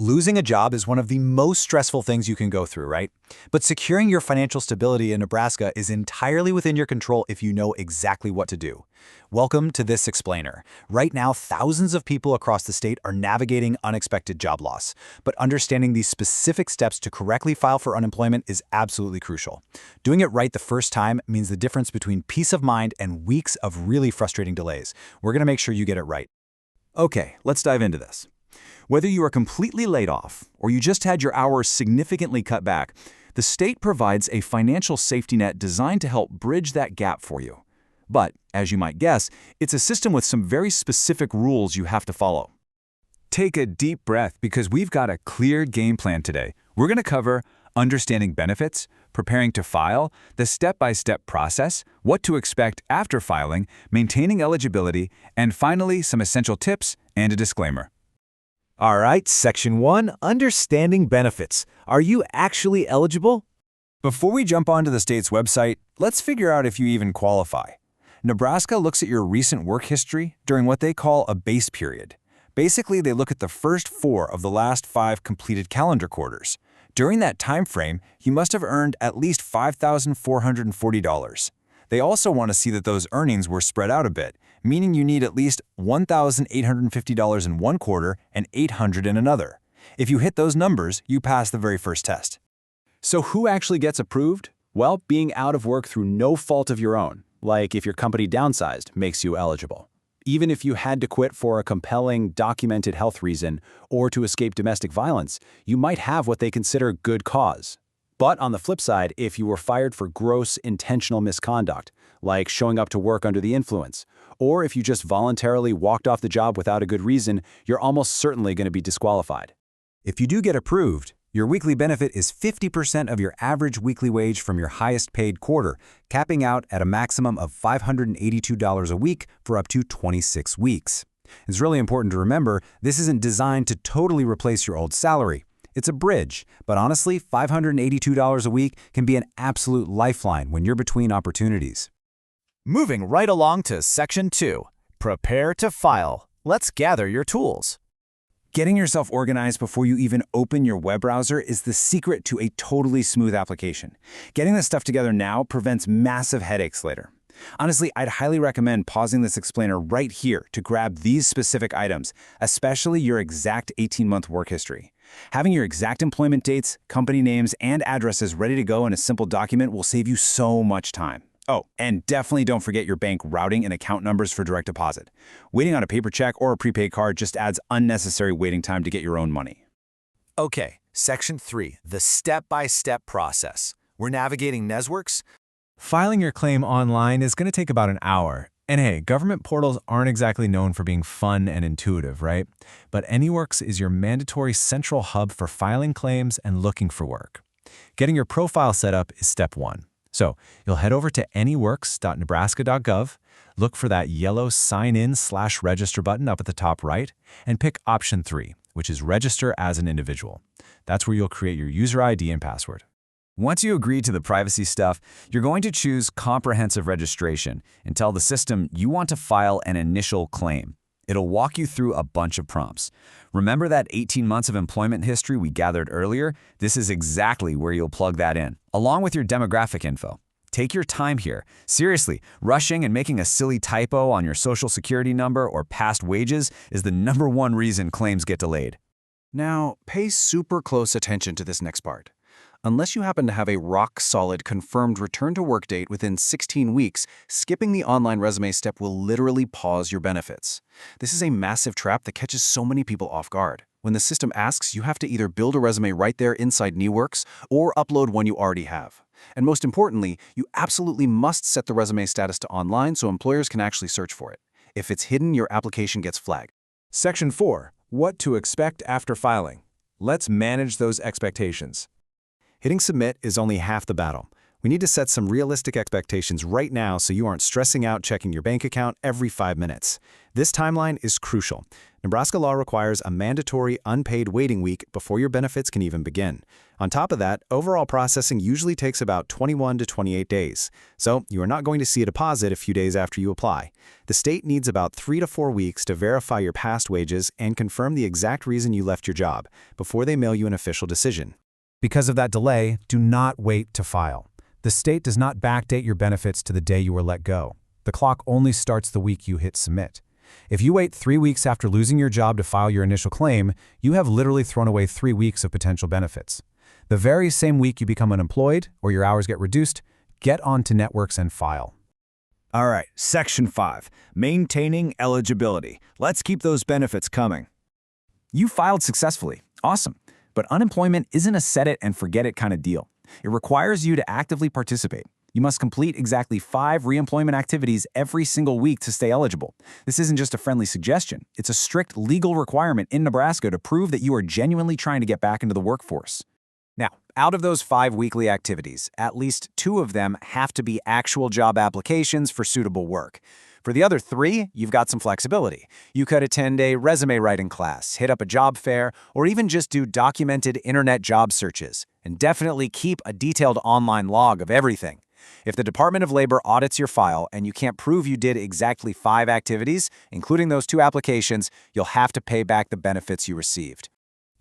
Losing a job is one of the most stressful things you can go through, right? But securing your financial stability in Nebraska is entirely within your control if you know exactly what to do. Welcome to This Explainer. Right now, thousands of people across the state are navigating unexpected job loss, but understanding these specific steps to correctly file for unemployment is absolutely crucial. Doing it right the first time means the difference between peace of mind and weeks of really frustrating delays. We're going to make sure you get it right. Okay, let's dive into this. Whether you are completely laid off or you just had your hours significantly cut back, the state provides a financial safety net designed to help bridge that gap for you. But, as you might guess, it's a system with some very specific rules you have to follow. Take a deep breath because we've got a clear game plan today. We're going to cover understanding benefits, preparing to file, the step-by-step process, what to expect after filing, maintaining eligibility, and finally, some essential tips and a disclaimer. All right, Section 1, Understanding Benefits. Are you actually eligible? Before we jump onto the state's website, let's figure out if you even qualify. Nebraska looks at your recent work history during what they call a base period. Basically, they look at the first 4 of the last 5 completed calendar quarters. During that time frame, you must have earned at least $5,440. They also want to see that those earnings were spread out a bit, meaning you need at least $1,850 in one quarter and $800 in another. If you hit those numbers, you pass the very first test. So who actually gets approved? Well, being out of work through no fault of your own, like if your company downsized, makes you eligible. Even if you had to quit for a compelling, documented health reason or to escape domestic violence, you might have what they consider good cause. But on the flip side, if you were fired for gross, intentional misconduct, like showing up to work under the influence, or if you just voluntarily walked off the job without a good reason, you're almost certainly going to be disqualified. If you do get approved, your weekly benefit is 50% of your average weekly wage from your highest paid quarter, capping out at a maximum of $582 a week for up to 26 weeks. It's really important to remember this isn't designed to totally replace your old salary. It's a bridge, but honestly, $582 a week can be an absolute lifeline when you're between opportunities. Moving right along to Section 2, Prepare to File. Let's gather your tools. Getting yourself organized before you even open your web browser is the secret to a totally smooth application. Getting this stuff together now prevents massive headaches later. Honestly, I'd highly recommend pausing this explainer right here to grab these specific items, especially your exact 18-month work history. Having your exact employment dates, company names, and addresses ready to go in a simple document will save you so much time. Oh, and definitely don't forget your bank routing and account numbers for direct deposit. Waiting on a paper check or a prepaid card just adds unnecessary waiting time to get your own money. Okay, Section 3, the step-by-step process. We're navigating NESWorks. Filing your claim online is going to take about an hour. And hey, government portals aren't exactly known for being fun and intuitive, right? But AnyWorks is your mandatory central hub for filing claims and looking for work. Getting your profile set up is step 1. So you'll head over to anyworks.nebraska.gov, look for that yellow Sign In/Register button up at the top right, and pick Option 3, which is Register as an Individual. That's where you'll create your user ID and password. Once you agree to the privacy stuff, you're going to choose Comprehensive Registration and tell the system you want to file an initial claim. It'll walk you through a bunch of prompts. Remember that 18 months of employment history we gathered earlier? This is exactly where you'll plug that in, along with your demographic info. Take your time here. Seriously, rushing and making a silly typo on your social security number or past wages is the #1 reason claims get delayed. Now, pay super close attention to this next part. Unless you happen to have a rock-solid confirmed return-to-work date within 16 weeks, skipping the online resume step will literally pause your benefits. This is a massive trap that catches so many people off guard. When the system asks, you have to either build a resume right there inside NEWorks or upload one you already have. And most importantly, you absolutely must set the resume status to online so employers can actually search for it. If it's hidden, your application gets flagged. Section 4, What to Expect After Filing. Let's manage those expectations. Hitting submit is only half the battle. We need to set some realistic expectations right now so you aren't stressing out checking your bank account every 5 minutes. This timeline is crucial. Nebraska law requires a mandatory unpaid waiting week before your benefits can even begin. On top of that, overall processing usually takes about 21 to 28 days, so you are not going to see a deposit a few days after you apply. The state needs about 3 to 4 weeks to verify your past wages and confirm the exact reason you left your job before they mail you an official decision. Because of that delay, do not wait to file. The state does not backdate your benefits to the day you were let go. The clock only starts the week you hit submit. If you wait 3 weeks after losing your job to file your initial claim, you have literally thrown away 3 weeks of potential benefits. The very same week you become unemployed or your hours get reduced, get onto networks and file. All right, Section 5, maintaining eligibility. Let's keep those benefits coming. You filed successfully. Awesome. But unemployment isn't a set-it-and-forget-it kind of deal. It requires you to actively participate. You must complete exactly 5 reemployment activities every single week to stay eligible. This isn't just a friendly suggestion. It's a strict legal requirement in Nebraska to prove that you are genuinely trying to get back into the workforce. Now, out of those 5 weekly activities, at least 2 of them have to be actual job applications for suitable work. For the other 3, you've got some flexibility. You could attend a resume writing class, hit up a job fair, or even just do documented internet job searches. And definitely keep a detailed online log of everything. If the Department of Labor audits your file and you can't prove you did exactly 5 activities, including those 2 applications, you'll have to pay back the benefits you received.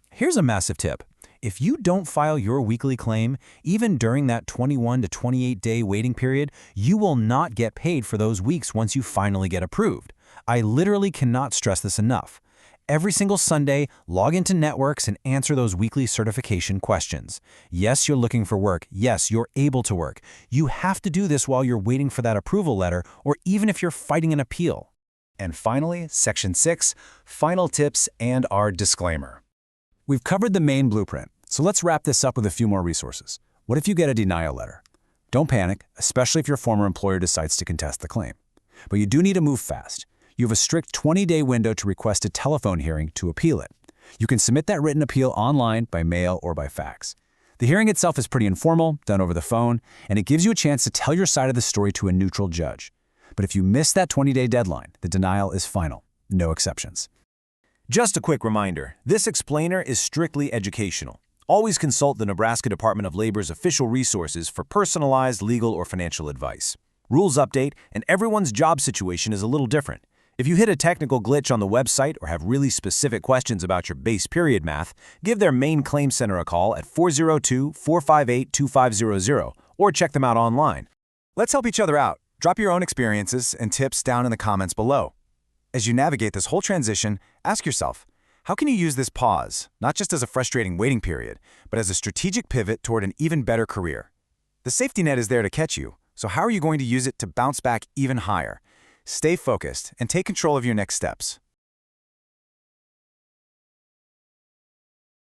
Here's a massive tip. If you don't file your weekly claim, even during that 21 to 28-day waiting period, you will not get paid for those weeks once you finally get approved. I literally cannot stress this enough. Every single Sunday, log into networks and answer those weekly certification questions. Yes, you're looking for work. Yes, you're able to work. You have to do this while you're waiting for that approval letter, or even if you're fighting an appeal. And finally, Section 6, final tips and our disclaimer. We've covered the main blueprint, so let's wrap this up with a few more resources. What if you get a denial letter? Don't panic, especially if your former employer decides to contest the claim. But you do need to move fast. You have a strict 20-day window to request a telephone hearing to appeal it. You can submit that written appeal online, by mail, or by fax. The hearing itself is pretty informal, done over the phone, and it gives you a chance to tell your side of the story to a neutral judge. But if you miss that 20-day deadline, the denial is final. No exceptions. Just a quick reminder, this explainer is strictly educational. Always consult the Nebraska Department of Labor's official resources for personalized legal or financial advice. Rules update, and everyone's job situation is a little different. If you hit a technical glitch on the website or have really specific questions about your base period math, give their main claim center a call at 402-458-2500 or check them out online. Let's help each other out. Drop your own experiences and tips down in the comments below. As you navigate this whole transition, ask yourself, how can you use this pause, not just as a frustrating waiting period, but as a strategic pivot toward an even better career? The safety net is there to catch you, so how are you going to use it to bounce back even higher? Stay focused and take control of your next steps.